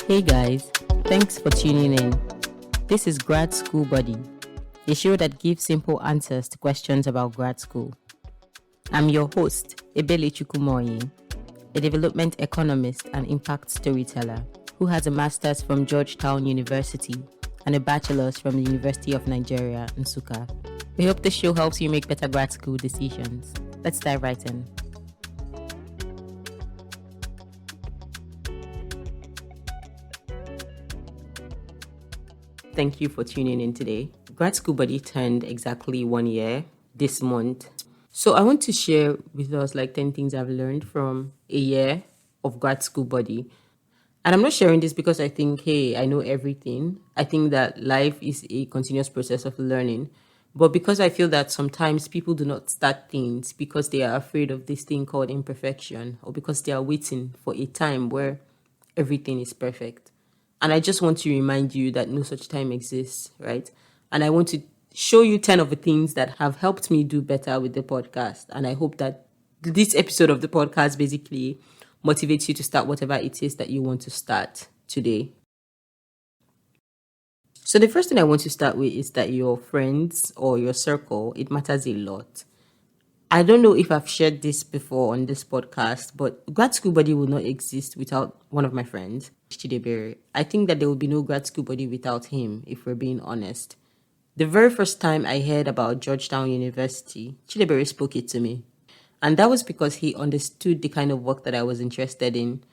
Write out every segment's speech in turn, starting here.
Hey guys, thanks for tuning in. This is Grad School Buddy, a show that gives simple answers to questions about grad school. I'm your host, Ebele Chukwumoyi, a development economist and impact storyteller who has a master's from Georgetown University and a bachelor's from the University of Nigeria, Nsukka. We hope the show helps you make better grad school decisions. Let's dive right in. Thank you for tuning in today. Grad School Buddy turned exactly 1 year this month. So I want to share with us 10 things I've learned from a year of Grad School Buddy. And I'm not sharing this because I think, hey, I know everything. I think that life is a continuous process of learning. But because I feel that sometimes people do not start things because they are afraid of this thing called imperfection, or because they are waiting for a time where everything is perfect. And I just want to remind you that no such time exists, right? And I want to show you 10 of the things that have helped me do better with the podcast. And I hope that this episode of the podcast basically motivates you to start whatever it is that you want to start today. So the first thing I want to start with is that your friends or your circle, it matters a lot. I don't know if I've shared this before on this podcast, but Grad School Buddy will not exist without one of my friends, Chidebere. I think that there will be no Grad School Buddy without him, if we're being honest. The very first time I heard about Georgetown University, Chidebere spoke it to me. And that was because he understood the kind of work that I was interested in.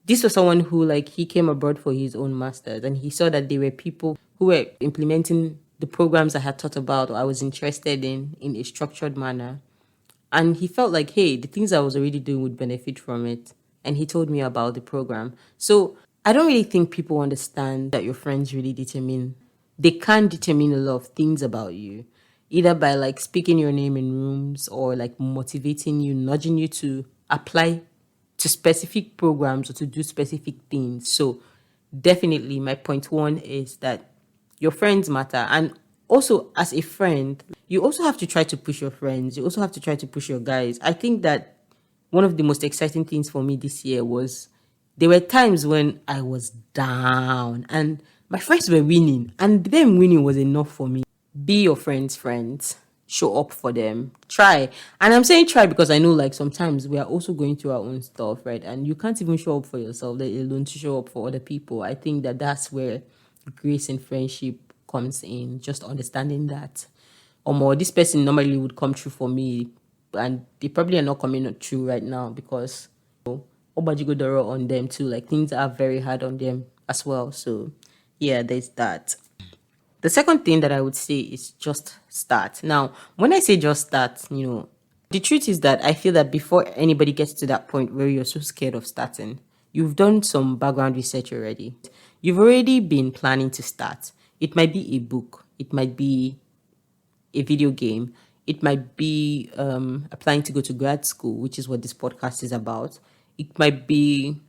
This was someone who, he came abroad for his own master's, and he saw that there were people who were implementing the programs I had thought about or I was interested in a structured manner. And he felt like, hey, the things I was already doing would benefit from it. And he told me about the program. So I don't really think people understand that your friends really they can determine a lot of things about you, either by speaking your name in rooms or motivating you, nudging you to apply to specific programs or to do specific things. So definitely my point one is that your friends matter. And also, as a friend, you also have to try to push your friends. You also have to try to push your guys. I think that one of the most exciting things for me this year was there were times when I was down and my friends were winning, and them winning was enough for me. Be your friends' friends. Show up for them. Try. And I'm saying try because I know sometimes we are also going through our own stuff, right? And you can't even show up for yourself, let alone to show up for other people. I think that that's where grace and friendship comes in, just understanding that. Or more, this person normally would come true for me, and they probably are not coming true right now because Obajigodoro on them too. Things are very hard on them as well. So yeah, there's that. The second thing that I would say is just start. Now, when I say just start, the truth is that I feel that before anybody gets to that point where you're so scared of starting, you've done some background research already. You've already been planning to start. It might be a book. It might be a video game. It might be applying to go to grad school, which is what this podcast is about. It might be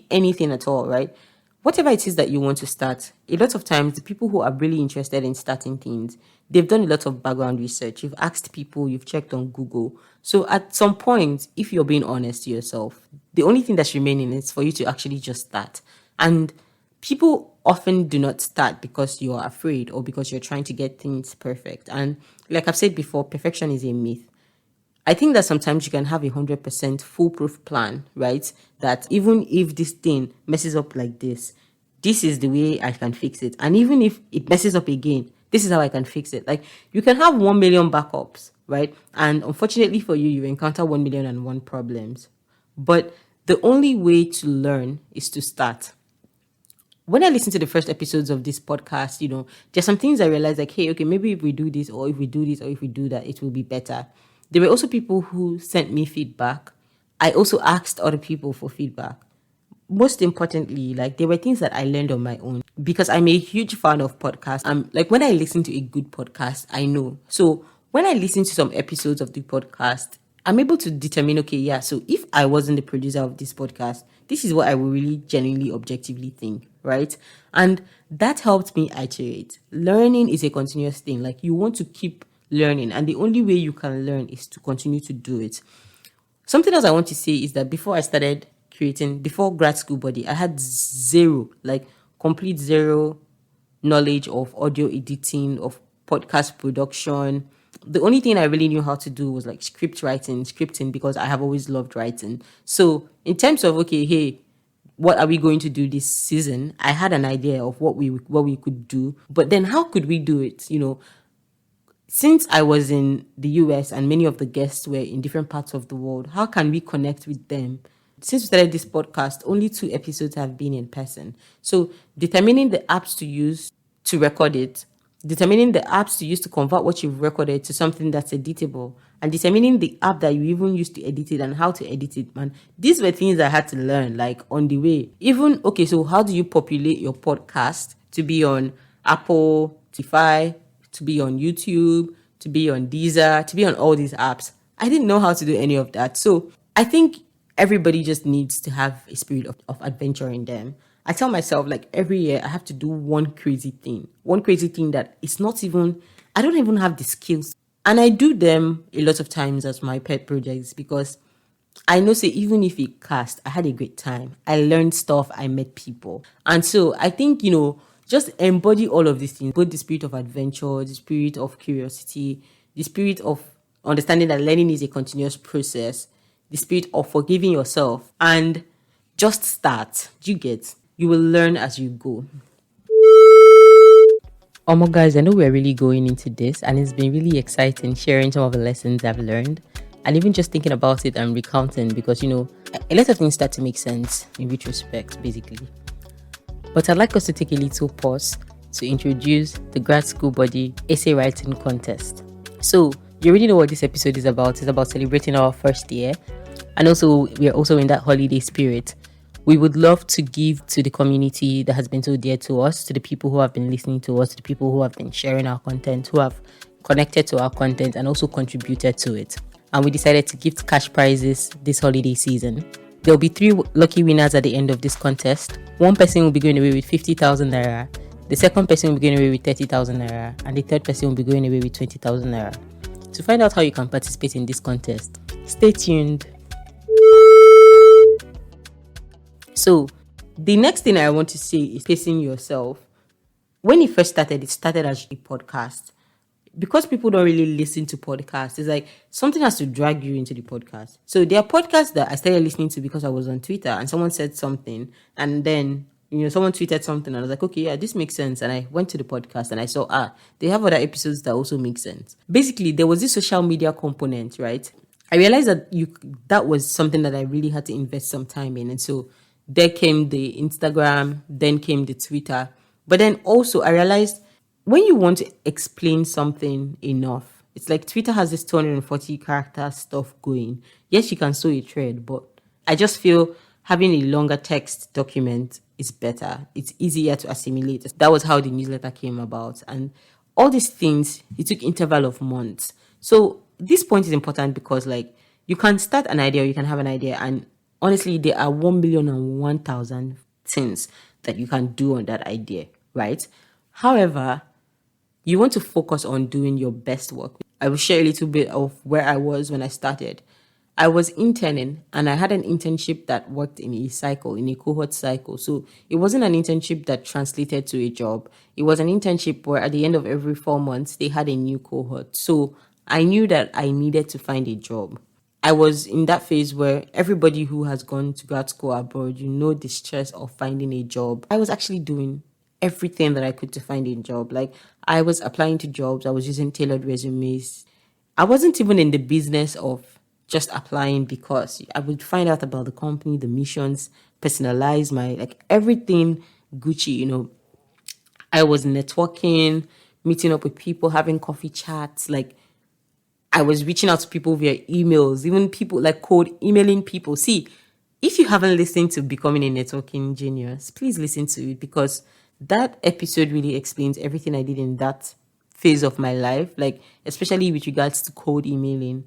anything at all, right? Whatever it is that you want to start, a lot of times the people who are really interested in starting things, they've done a lot of background research. You've asked people, you've checked on Google. So at some point, if you're being honest to yourself, the only thing that's remaining is for you to actually just start. And people often do not start because you're afraid or because you're trying to get things perfect. And like I've said before, perfection is a myth. I think that sometimes you can have 100% foolproof plan, right? That even if this thing messes up like this is the way I can fix it. And even if it messes up again, this is how I can fix it. You can have 1 million backups, right? And unfortunately for you, you encounter 1,000,001 problems. But the only way to learn is to start. When I listen to the first episodes of this podcast, there's some things I realized hey, okay, maybe if we do this or if we do this or if we do that, it will be better. There were also people who sent me feedback. I also asked other people for feedback. Most importantly, there were things that I learned on my own because I'm a huge fan of podcasts. When I listen to a good podcast, I know. So when I listen to some episodes of the podcast, I'm able to determine, okay, yeah, so if I wasn't the producer of this podcast, this is what I would really genuinely, objectively think, right? And that helped me iterate. Learning is a continuous thing. You want to keep learning, and the only way you can learn is to continue to do it. Something else I want to say is that before I started creating, before Grad School Buddy, I had zero, like complete zero knowledge of audio editing, of podcast production. The only thing I really knew how to do was like scripting, because I have always loved writing. So in terms of, okay, hey, what are we going to do this season? I had an idea of what we could do, but then how could we do it? Since I was in the US and many of the guests were in different parts of the world, how can we connect with them? Since we started this podcast, only 2 episodes have been in person. So determining the apps to use to record it, determining the apps to use to convert what you've recorded to something that's editable, and determining the app that you even use to edit it and how to edit it, man. These were things I had to learn, like, on the way. Even, okay, so how do you populate your podcast to be on Apple, Spotify, to be on YouTube, to be on Deezer, to be on all these apps? I didn't know how to do any of that. So I think everybody just needs to have a spirit of adventure in them. I tell myself, like, every year I have to do one crazy thing that it's not even, I don't even have the skills. And I do them a lot of times as my pet projects, because I know, say, even if it cast, I had a great time. I learned stuff, I met people. And so I think, just embody all of these things, both the spirit of adventure, the spirit of curiosity, the spirit of understanding that learning is a continuous process, the spirit of forgiving yourself, and just start. Do you get? You will learn as you go. Guys, I know we're really going into this, and it's been really exciting sharing some of the lessons I've learned, and even just thinking about it and recounting, because a lot of things start to make sense in retrospect, basically. But I'd like us to take a little pause to introduce the Grad School Buddy essay writing contest. So you already know what this episode is about. It's about celebrating our first year, and also we're also in that holiday spirit. We would love to give to the community that has been so dear to us, to the people who have been listening to us, to the people who have been sharing our content, who have connected to our content and also contributed to it. And we decided to give cash prizes this holiday season. There will be 3 lucky winners at the end of this contest. One person will be going away with 50,000 naira. The second person will be going away with 30,000 naira. And the third person will be going away with 20,000 naira. To find out how you can participate in this contest, stay tuned. So, the next thing I want to say is pacing yourself. When it first started, it started as a podcast. Because people don't really listen to podcasts, it's like something has to drag you into the podcast. So there are podcasts that I started listening to because I was on Twitter and someone said something, and then someone tweeted something, and I was like, okay, yeah, this makes sense. And I went to the podcast and I saw, they have other episodes that also make sense. Basically, there was this social media component, right? I realized that that was something that I really had to invest some time in. And so there came the Instagram, then came the Twitter. But then also I realized when you want to explain something enough, it's like Twitter has this 240 character stuff going. Yes, you can sew a thread, but I just feel having a longer text document is better. It's easier to assimilate. That was how the newsletter came about. And all these things, it took interval of months. So this point is important because, like, you can start an idea, or you can have an idea, and honestly, there are 1,001,000 things that you can do on that idea, right? However, you want to focus on doing your best work. I will share a little bit of where I was when I started. I was interning, and I had an internship that worked in a cohort cycle. So it wasn't an internship that translated to a job. It was an internship where at the end of every 4 months, they had a new cohort. So I knew that I needed to find a job. I was in that phase where everybody who has gone to grad school abroad, the stress of finding a job. I was actually doing everything that I could to find a job. Like, I was applying to jobs. I was using tailored resumes. I wasn't even in the business of just applying, because I would find out about the company, the missions, personalize everything Gucci, I was networking, meeting up with people, having coffee chats. Like, I was reaching out to people via emails, even people like cold emailing people. See, if you haven't listened to Becoming a Networking Genius, please listen to it, because that episode really explains everything I did in that phase of my life, like especially with regards to cold emailing.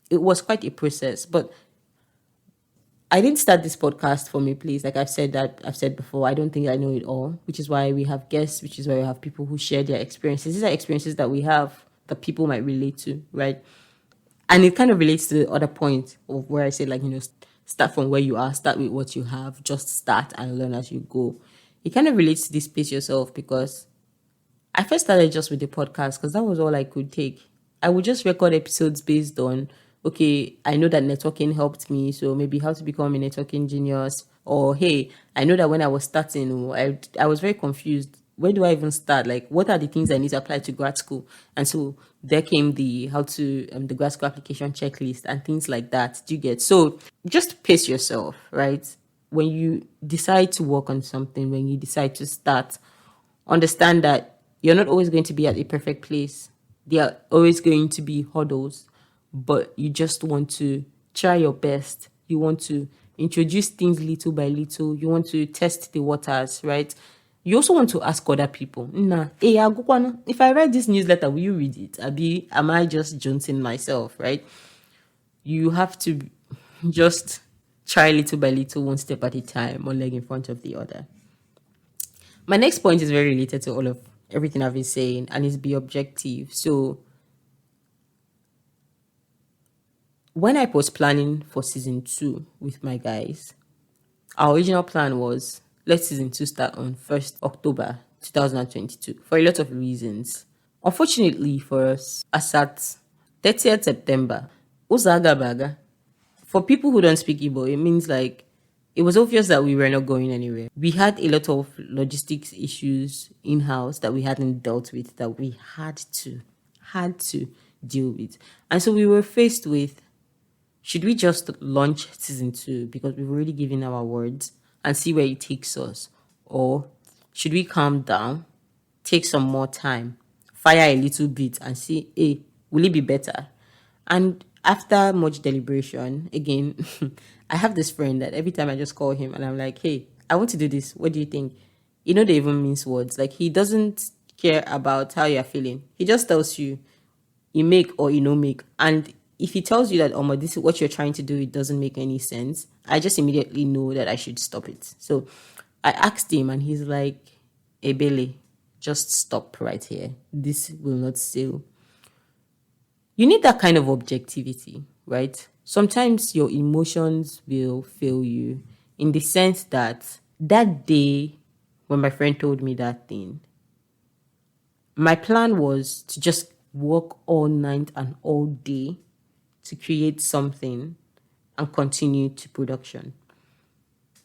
It was quite a process, but I didn't start this podcast from a place. Like I've said before, I don't think I know it all, which is why we have guests, which is why we have people who share their experiences. These are experiences that we have that people might relate to, right? And it kind of relates to the other point of where I said, Start from where you are, start with what you have, just start and learn as you go. It kind of relates to this space yourself, because I first started just with the podcast because that was all I could take. I would just record episodes based on, okay, I know that networking helped me, so maybe how to become a networking genius. Or, hey, I know that when I was starting, I was very confused. Where do I even start? Like, what are the things I need to apply to grad school? And so there came the the grad school application checklist and things like that. Do you get? So just pace yourself, right? When you decide to work on something, when you decide to start, understand that you're not always going to be at a perfect place. There are always going to be hurdles, but you just want to try your best. You want to introduce things little by little. You want to test the waters, right? You also want to ask other people, nah, hey, Agukwana, if I write this newsletter, will you read it? Abi, am I just jonesing myself, right? You have to just try little by little, one step at a time, one leg in front of the other. My next point is very related to all of everything I've been saying, and is be objective. So when I was planning for season 2 with my guys, our original plan was let season 2 start on 1st October 2022 for a lot of reasons. Unfortunately for us, as at 30th September, Uzaga Baga. For people who don't speak Igbo, it means like it was obvious that we were not going anywhere. We had a lot of logistics issues in house that we hadn't dealt with, that we had to deal with. And so we were faced with, should we just launch season 2 because we've already given our words and see where it takes us? Or should we calm down, take some more time, fire a little bit and see, hey, will it be better? And after much deliberation, again, I have this friend that every time I just call him and I'm like, hey, I want to do this. What do you think? You know, they even means words. Like, he doesn't care about how you're feeling. He just tells you, you make or you no make. And if he tells you that, oh, this is what you're trying to do, it doesn't make any sense, I just immediately know that I should stop it. So I asked him and he's like, hey, Billy, just stop right here. This will not sail. You need that kind of objectivity, right? Sometimes your emotions will fail you, in the sense that that day when my friend told me that thing, my plan was to just work all night and all day to create something and continue to production.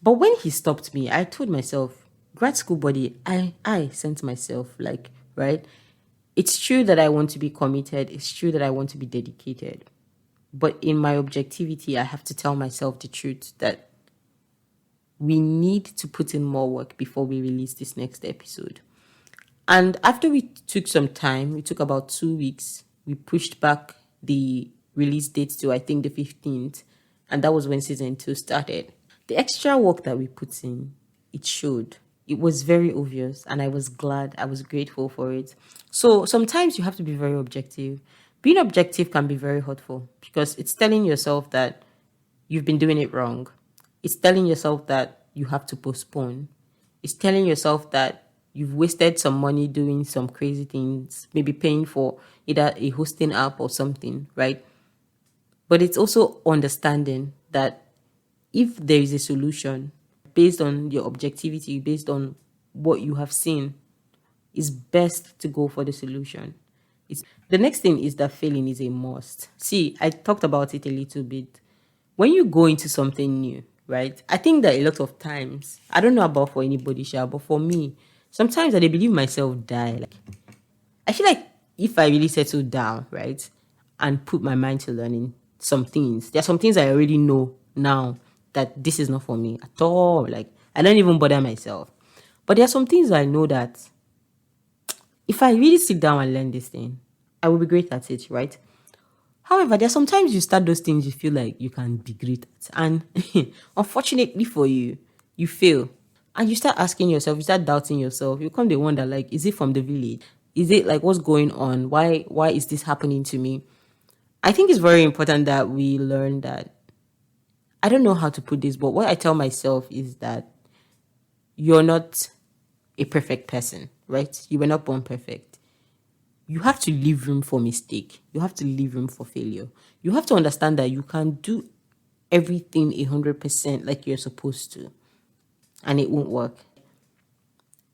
But when he stopped me, I told myself, grad school buddy, I sent myself, like, right? It's true that I want to be committed. It's true that I want to be dedicated. But in my objectivity, I have to tell myself the truth that we need to put in more work before we release this next episode. And after we took some time, we took about 2 weeks, we pushed back the release date to, I think, the 15th. And that was when season 2 started. The extra work that we put in, it showed. It was very obvious, and I was glad, I was grateful for it. So sometimes you have to be very objective. Being objective can be very hurtful because it's telling yourself that you've been doing it wrong. It's telling yourself that you have to postpone. It's telling yourself that you've wasted some money doing some crazy things, maybe paying for either a hosting app or something, right? But it's also understanding that if there is a solution based on your objectivity, based on what you have seen, it's best to go for the solution. The next thing is that failing is a must. See, I talked about it a little bit. When you go into something new, right? I think that a lot of times, I don't know about for anybody, Sha, but for me, sometimes I dey believe myself die. Like, I feel like if I really settle down, right, and put my mind to learning some things, there are some things I already know now that this is not for me at all. Like, I don't even bother myself. But there are some things I know that if I really sit down and learn this thing, I will be great at it, right? However, there are sometimes you start those things you feel like you can be great at. And unfortunately for you, you fail. And you start asking yourself, you start doubting yourself. You come to wonder, like, is it from the village? Is it like what's going on? Why is this happening to me? I think it's very important that we learn that. I don't know how to put this, but what I tell myself is that you're not a perfect person, right? You were not born perfect. You have to leave room for mistake. You have to leave room for failure. You have to understand that you can do everything 100% like you're supposed to, and it won't work.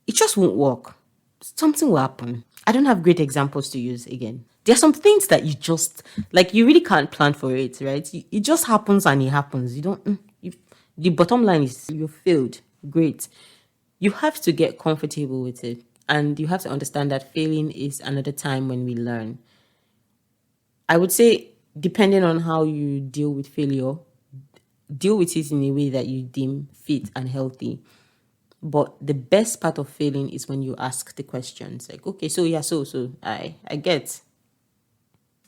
It just won't work. Something will happen. I don't have great examples to use again. There are some things that you just, like, you really can't plan for it, right? It just happens and it happens. You don't, the bottom line is you failed. Great. You have to get comfortable with it. And you have to understand that failing is another time when we learn. I would say, depending on how you deal with failure, deal with it in a way that you deem fit and healthy. But the best part of failing is when you ask the questions. Like, okay, so yeah, so I get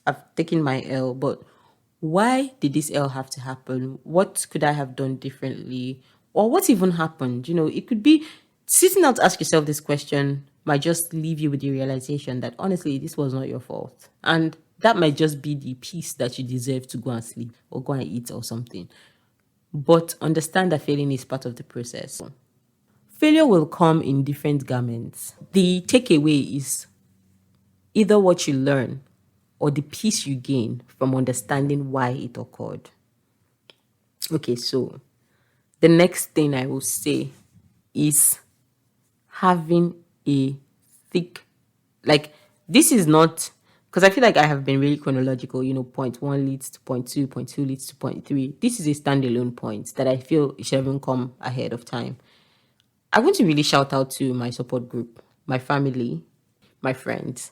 I've taken my L, but why did this L have to happen? What could I have done differently? Or what even happened? It could be sitting out to ask yourself this question might just leave you with the realization that honestly, this was not your fault. And that might just be the peace that you deserve to go and sleep or go and eat or something. But understand that failing is part of the process. Failure will come in different garments. The takeaway is either what you learn or the peace you gain from understanding why it occurred. Okay, so the next thing I will say is having a thick, like, this is not, because I feel like I have been really chronological, point one leads to point two leads to point three. This is a standalone point that I feel it should even come ahead of time. I want to really shout out to my support group, my family, my friends.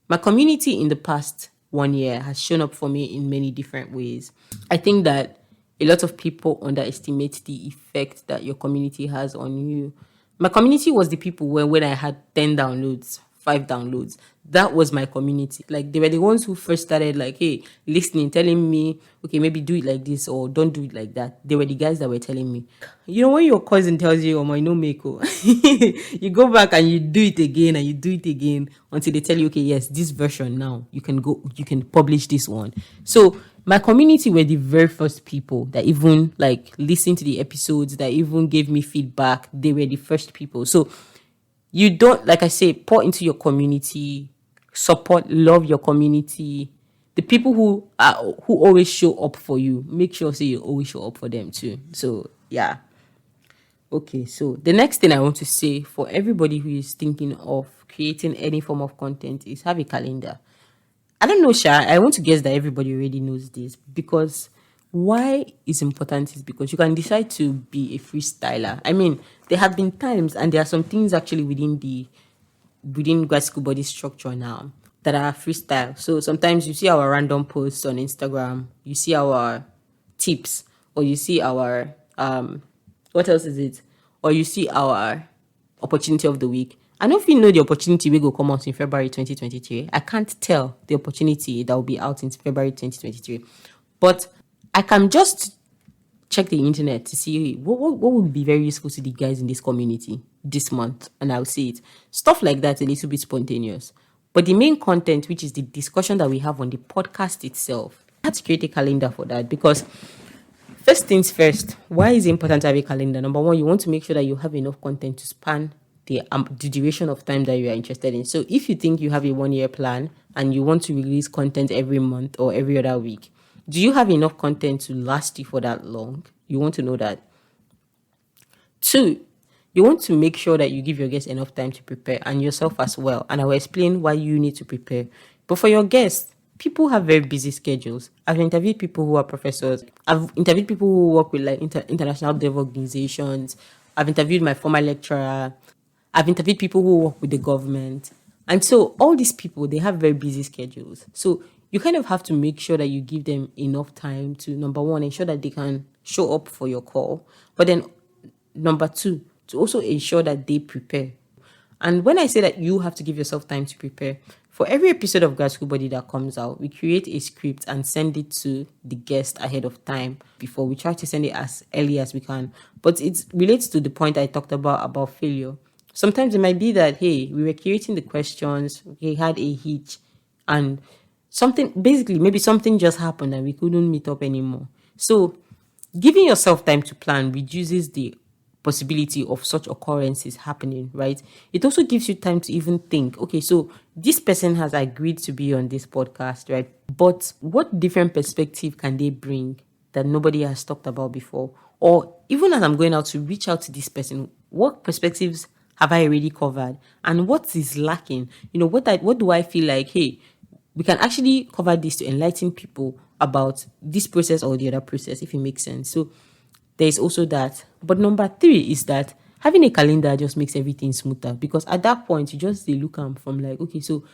My community in the past 1 year has shown up for me in many different ways. I think that a lot of people underestimate the effect that your community has on you. My community was the people where when I had 10 downloads, 5 downloads, that was my community. Like, they were the ones who first started, like, hey, listening, telling me, okay, maybe do it like this or don't do it like that. They were the guys that were telling me. When your cousin tells you, oh my, no meko, you go back and you do it again and you do it again until they tell you, okay, yes, this version now, you can publish this one. So my community were the very first people that even like listened to the episodes, that even gave me feedback. They were the first people. So you don't, like I say, pour into your community, support, love your community. The people who always show up for you, make sure you always show up for them too. So yeah. Okay, so the next thing I want to say for everybody who is thinking of creating any form of content is have a calendar. I don't know, Sha. I want to guess that everybody already knows this, because why it's important is because you can decide to be a freestyler. I mean, there have been times, and there are some things actually within Grad School Buddy structure now that are freestyle. So sometimes you see our random posts on Instagram, you see our tips, or you see our what else is it? Or you see our opportunity of the week. I don't know if you know the opportunity will go come out in February 2023. I can't tell the opportunity that will be out in February 2023. But I can just check the internet to see what would be very useful to the guys in this community this month, and I'll see it. Stuff like that, a little bit spontaneous. But the main content, which is the discussion that we have on the podcast itself, I had to create a calendar for that, because first things first, why is it important to have a calendar? Number one, you want to make sure that you have enough content to span the duration of time that you are interested in. So if you think you have a 1 year plan and you want to release content every month or every other week, do you have enough content to last you for that long? You want to know that. 2, you want to make sure that you give your guests enough time to prepare, and yourself as well. And I will explain why you need to prepare. But for your guests, people have very busy schedules. I've interviewed people who are professors. I've interviewed people who work with like international dev organizations. I've interviewed my former lecturer. I've interviewed people who work with the government. And so all these people, they have very busy schedules. So you kind of have to make sure that you give them enough time to, number one, ensure that they can show up for your call. But then, number 2, to also ensure that they prepare. And when I say that you have to give yourself time to prepare, for every episode of Grad School Buddy that comes out, we create a script and send it to the guest ahead of time. Before we try to send it as early as we can. But it relates to the point I talked about failure. Sometimes it might be that, hey, we were creating the questions, we had a hitch, and maybe something just happened and we couldn't meet up anymore. So giving yourself time to plan reduces the possibility of such occurrences happening, right? It also gives you time to even think, okay, so this person has agreed to be on this podcast, right? But what different perspective can they bring that nobody has talked about before? Or even as I'm going out to reach out to this person, what perspectives have I already covered? And what is lacking? What do I feel like, hey, we can actually cover this to enlighten people about this process or the other process, if it makes sense. So there's also that. But number three is that having a calendar just makes everything smoother, because at that point you just look from like, okay, so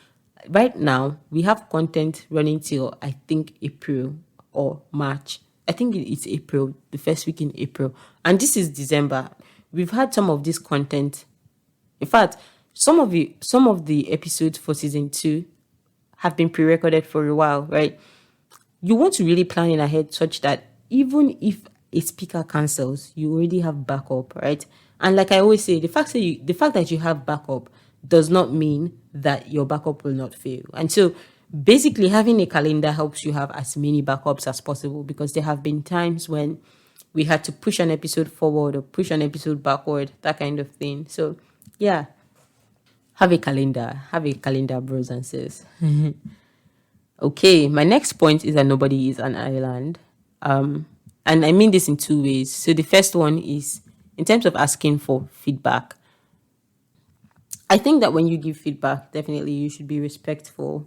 right now we have content running till I think April or March. I think it's April, the first week in April, and this is December. We've had some of this content. In fact, some of the episodes for season 2 have been pre-recorded for a while, right? You want to really plan in ahead such that even if a speaker cancels, you already have backup, right? And like I always say, the fact that you have backup does not mean that your backup will not fail. And so basically having a calendar helps you have as many backups as possible, because there have been times when we had to push an episode forward or push an episode backward, that kind of thing. So yeah, have a calendar, bros and sis. Okay, my next point is that nobody is an island. And I mean this in two ways. So the first one is in terms of asking for feedback. I think that when you give feedback, definitely you should be respectful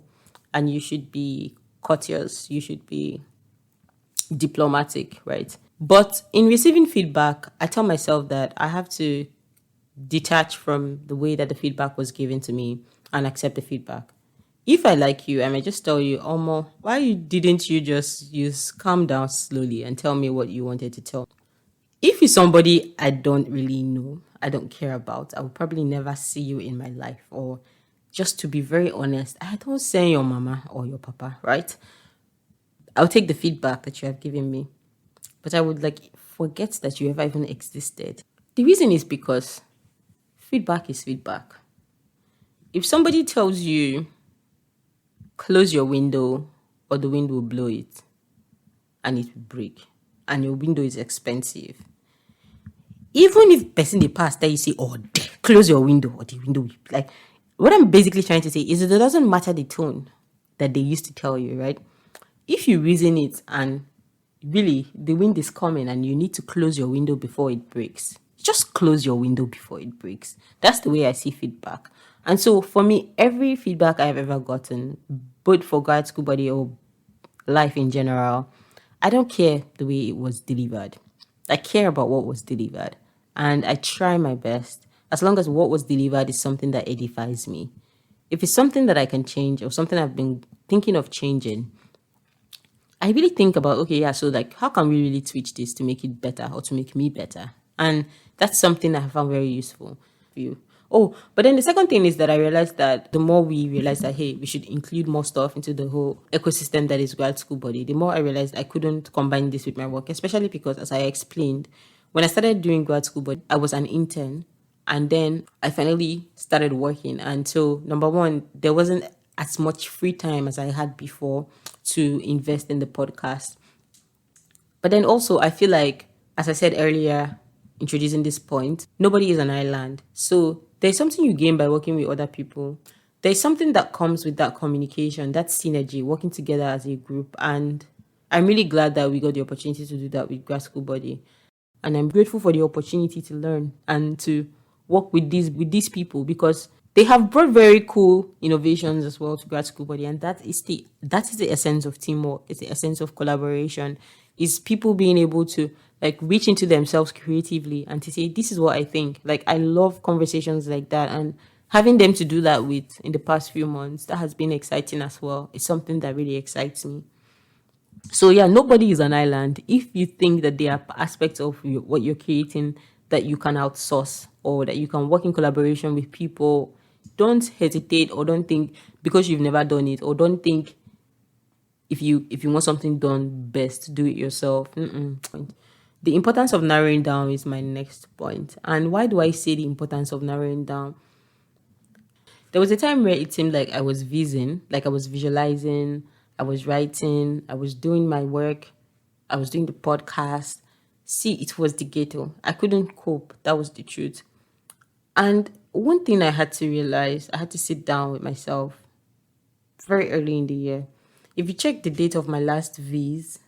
and you should be courteous. You should be diplomatic, right? But in receiving feedback, I tell myself that I have to detach from the way that the feedback was given to me and accept the feedback. If I like you, I may just tell you, Omo, why didn't you just calm down slowly and tell me what you wanted to tell me? If it's somebody I don't really know, I don't care about, I will probably never see you in my life. Or just to be very honest, I don't send your mama or your papa, right? I'll take the feedback that you have given me, but I would like forget that you ever even existed. The reason is because feedback is feedback. If somebody tells you, close your window or the wind will blow it and it will break, and your window is expensive, even if person they pass that you say, oh, close your window or the window will, like, what I'm basically trying to say is that it doesn't matter the tone that they used to tell you, right? If you reason it and really the wind is coming and you need to close your window before it breaks, just close your window before it breaks. That's the way I see feedback. And so for me, every feedback I've ever gotten, both for Grad School Buddy or life in general, I don't care the way it was delivered. I care about what was delivered. And I try my best, as long as what was delivered is something that edifies me. If it's something that I can change or something I've been thinking of changing, I really think about, okay, yeah, so like, how can we really tweak this to make it better or to make me better? And that's something I found very useful for you. Oh, but then the second thing is that I realized that the more we realize that, hey, we should include more stuff into the whole ecosystem that is Grad School Buddy, the more I realized I couldn't combine this with my work, especially because, as I explained, when I started doing Grad School Buddy, I was an intern. And then I finally started working. And so, number one, there wasn't as much free time as I had before to invest in the podcast. But then also, I feel like, as I said earlier, introducing this point, nobody is an island. So there's something you gain by working with other people. There's something that comes with that communication, that synergy, working together as a group. And I'm really glad that we got the opportunity to do that with Grad School Buddy. And I'm grateful for the opportunity to learn and to work with these people, because they have brought very cool innovations as well to Grad School Buddy, and that is the essence of teamwork. It's the essence of collaboration. Is people being able to like reach into themselves creatively and to say, this is what I think. Like, I love conversations like that, and having them to do that with in the past few months, that has been exciting as well. It's something that really excites me. So yeah, nobody is an island. If you think that there are aspects of what you're creating that you can outsource or that you can work in collaboration with people, don't hesitate, or don't think because you've never done it, or don't think if you want something done best, do it yourself. The importance of narrowing down is my next point. And why do I say the importance of narrowing down? There was a time where it seemed like I was vising, like I was visualizing, I was writing, I was doing my work, I was doing the podcast. See, it was the ghetto. I couldn't cope. That was the truth. And one thing I had to realize, I had to sit down with myself very early in the year. If you check the date of my last V's,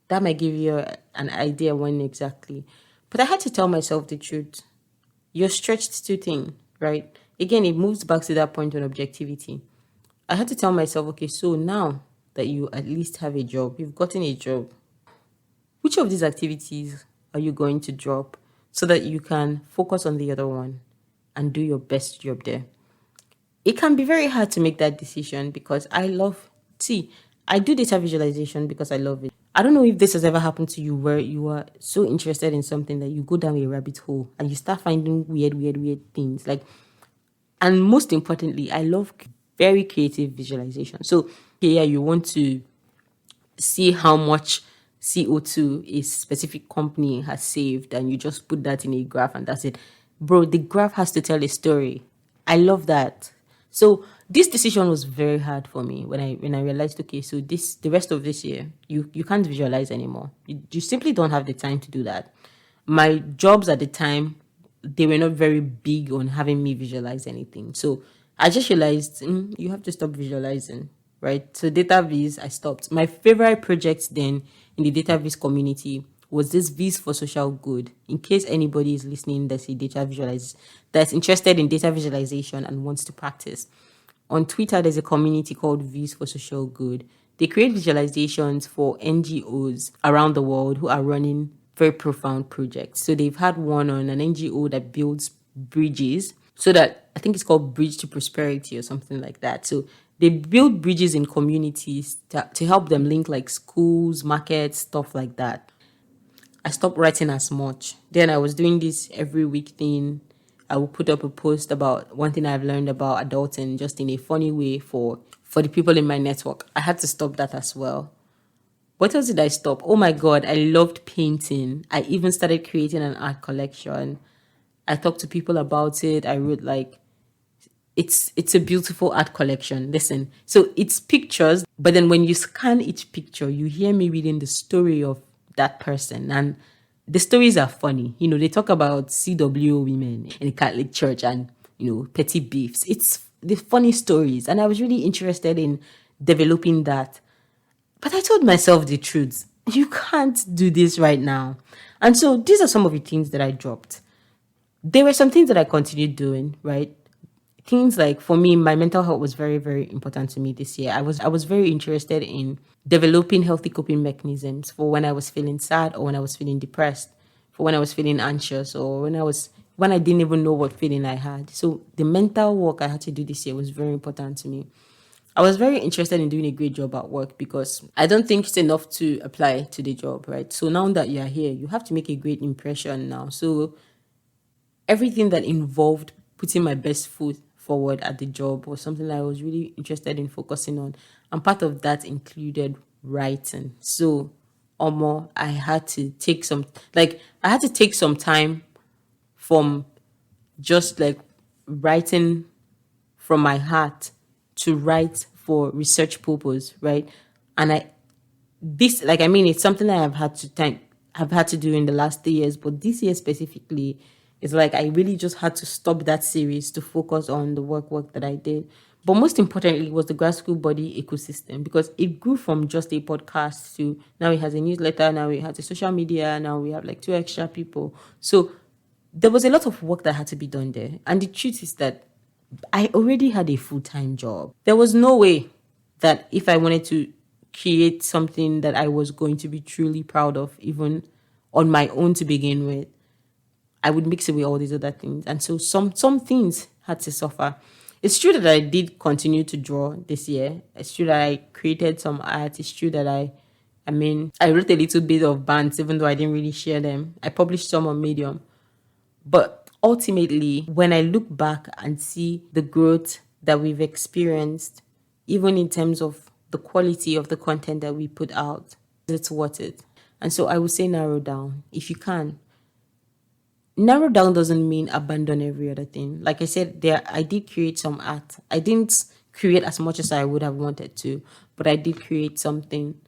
That might give you an idea when exactly. But I had to tell myself the truth. You're stretched too thin, right? Again, it moves back to that point on objectivity. I had to tell myself, okay, so now that you at least have a job, you've gotten a job, which of these activities are you going to drop so that you can focus on the other one and do your best job there? It can be very hard to make that decision because see, I do data visualization because I love it. I don't know if this has ever happened to you where you are so interested in something that you go down a rabbit hole and you start finding weird things. Like, and most importantly, I love very creative visualization. So here you want to see how much CO2 a specific company has saved, and you just put that in a graph and that's it. Bro, the graph has to tell a story. I love that. So this decision was very hard for me when I realized, okay, so the rest of this year, you can't visualize anymore. You simply don't have the time to do that. My jobs at the time, they were not very big on having me visualize anything. So I just realized you have to stop visualizing, right? So data viz, I stopped. My favorite project then in the data viz community was this Viz for Social Good. In case anybody is listening that's interested in data visualization and wants to practice. On Twitter, there's a community called Viz for Social Good. They create visualizations for NGOs around the world who are running very profound projects. So they've had one on an NGO that builds bridges. So that I think it's called Bridge to Prosperity or something like that. So they build bridges in communities to help them link like schools, markets, stuff like that. I stopped writing as much. Then I was doing this every week thing. I will put up a post about one thing I've learned about adulting just in a funny way for the people in my network. I had to stop that as well. What else did I stop? Oh my God, I loved painting. I even started creating an art collection. I talked to people about it. I wrote like it's a beautiful art collection. Listen, so it's pictures, but then when you scan each picture, you hear me reading the story of that person, and the stories are funny. You know, they talk about CW women in the Catholic Church and petty beefs. It's the funny stories, and I was really interested in developing that. But I told myself the truth. You can't do this right now. And so these are some of the things that I dropped. There were some things that I continued doing, right? Things like, for me, my mental health was very, very important to me this year. I was very interested in developing healthy coping mechanisms for when I was feeling sad or when I was feeling depressed, for when I was feeling anxious or when I didn't even know what feeling I had. So the mental work I had to do this year was very important to me. I was very interested in doing a great job at work because I don't think it's enough to apply to the job, right? So now that you're here, you have to make a great impression now. So everything that involved putting my best foot forward at the job was something that I was really interested in focusing on. And part of that included writing. So I had to take some time from just like writing from my heart to write for research purpose, right? And it's something that I've had to do in the last 3 years, but this year specifically, it's like I really just had to stop that series to focus on the work that I did. But most importantly was the Grad School Buddy ecosystem, because it grew from just a podcast to now it has a newsletter, now it has a social media, now we have like 2 extra people. So there was a lot of work that had to be done there. And the truth is that I already had a full-time job. There was no way that if I wanted to create something that I was going to be truly proud of, even on my own to begin with, I would mix it with all these other things. And so some things had to suffer. It's true that I did continue to draw this year. It's true that I created some art. It's true that I wrote a little bit of bands, even though I didn't really share them. I published some on Medium. But ultimately, when I look back and see the growth that we've experienced, even in terms of the quality of the content that we put out, it's worth it. And so I would say narrow down if you can. Narrow down doesn't mean abandon every other thing. Like I said, I did create some art. I didn't create as much as I would have wanted to, but I did create something.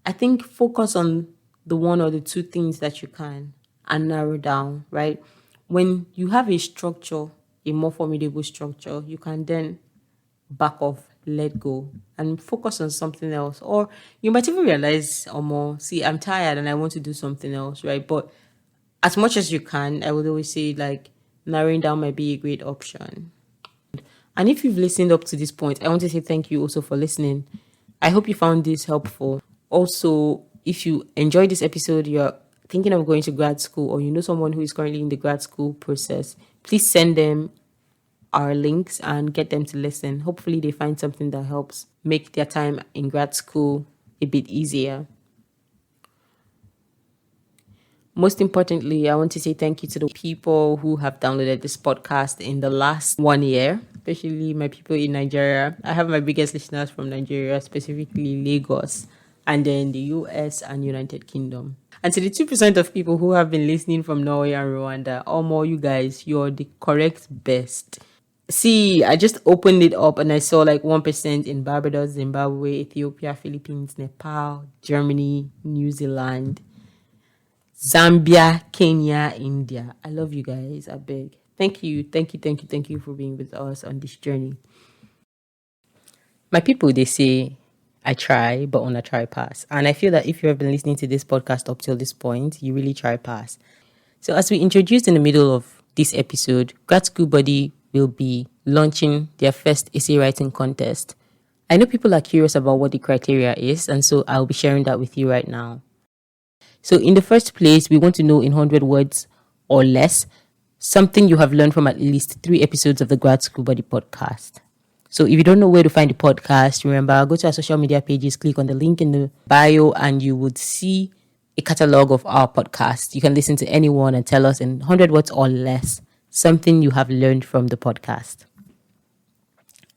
I think focus on the one or the two things that you can and narrow down, right? When you have a structure, a more formidable structure, you can then back off let go and focus on something else. Or you might even realize, or more, see, I'm tired and I want to do something else, right? But as much as you can, I would always say, like, narrowing down might be a great option. And if you've listened up to this point, I want to say thank you also for listening. I hope you found this helpful. Also, if you enjoyed this episode, you're thinking of going to grad school, or you know someone who is currently in the grad school process, please send them our links and get them to listen. Hopefully they find something that helps make their time in grad school a bit easier. Most importantly, I want to say thank you to the people who have downloaded this podcast in the last 1 year, especially my people in Nigeria. I have my biggest listeners from Nigeria, specifically Lagos, and then the US and United Kingdom. And to the 2% of people who have been listening from Norway and Rwanda, more you guys, you're the correct best. See, I just opened it up and I saw like 1% in Barbados, Zimbabwe, Ethiopia, Philippines, Nepal, Germany, New Zealand, Zambia, Kenya, India. I love you guys. I beg. Thank you for being with us on this journey. My people, they say, I try, but on a try pass. And I feel that if you have been listening to this podcast up till this point, you really try pass. So as we introduced in the middle of this episode, Grad School Buddy will be launching their first essay writing contest. I know people are curious about what the criteria is, and so I'll be sharing that with you right now. So in the first place, we want to know in 100 words or less, something you have learned from at least 3 episodes of the Grad School Buddy podcast. So if you don't know where to find the podcast, remember, go to our social media pages, click on the link in the bio, and you would see a catalog of our podcast. You can listen to anyone and tell us in 100 words or less something you have learned from the podcast.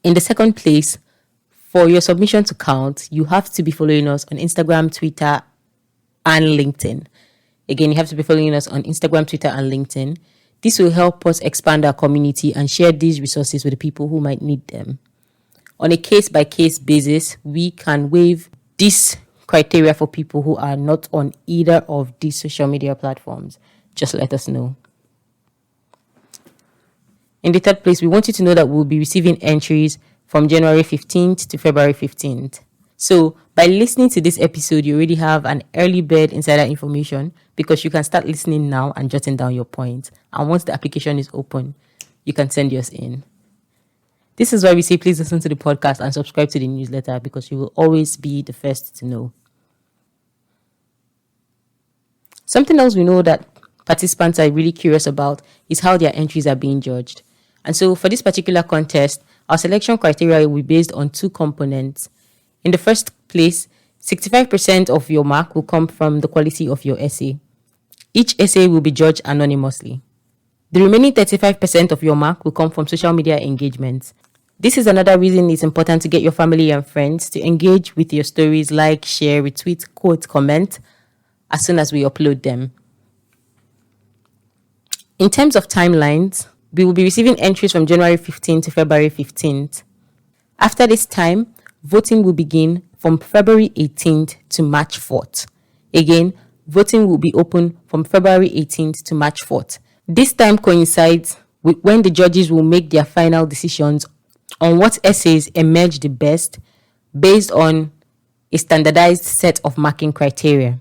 In the second place, for your submission to count, you have to be following us on Instagram, Twitter, and LinkedIn. Again, you have to be following us on Instagram, Twitter, and LinkedIn. This will help us expand our community and share these resources with the people who might need them. On a case-by-case basis, we can waive this criteria for people who are not on either of these social media platforms. Just let us know. In the third place, we want you to know that we'll be receiving entries from January 15th to February 15th. So by listening to this episode, you already have an early bird insider information because you can start listening now and jotting down your points. And once the application is open, you can send yours in. This is why we say please listen to the podcast and subscribe to the newsletter because you will always be the first to know. Something else we know that participants are really curious about is how their entries are being judged. And so for this particular contest, our selection criteria will be based on 2 components. In the first place, 65% of your mark will come from the quality of your essay. Each essay will be judged anonymously. The remaining 35% of your mark will come from social media engagements. This is another reason it's important to get your family and friends to engage with your stories, like, share, retweet, quote, comment, as soon as we upload them. In terms of timelines, we will be receiving entries from January 15th to February 15th. After this time, voting will begin from February 18th to March 4th. Again, voting will be open from February 18th to March 4th. This time coincides with when the judges will make their final decisions on what essays emerge the best based on a standardized set of marking criteria.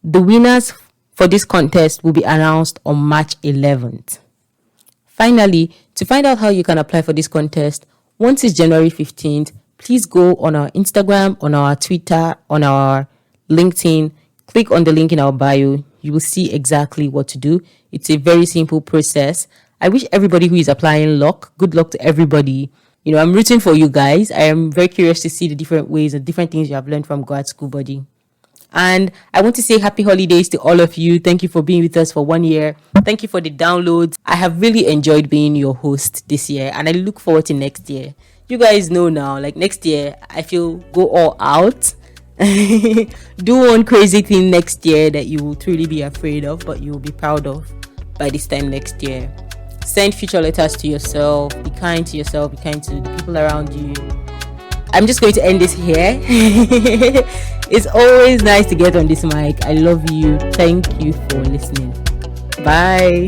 The winners for this contest will be announced on March 11th. Finally, to find out how you can apply for this contest, once it's January 15th, please go on our Instagram, on our Twitter, on our LinkedIn, click on the link in our bio. You will see exactly what to do. It's a very simple process. I wish everybody who is applying luck. Good luck to everybody. I'm rooting for you guys. I am very curious to see the different ways and different things you have learned from Grad School Buddy. And I want to say happy holidays to all of you. Thank you for being with us for 1 year. Thank you for the downloads. I have really enjoyed being your host this year, and I look forward to next year. You guys know now, like next year, I feel go all out. Do one crazy thing next year that you will truly be afraid of, but you will be proud of by this time next year. Send future letters to yourself. Be kind to yourself. Be kind to the people around you. I'm just going to end this here. It's always nice to get on this mic. I love you. Thank you for listening. Bye.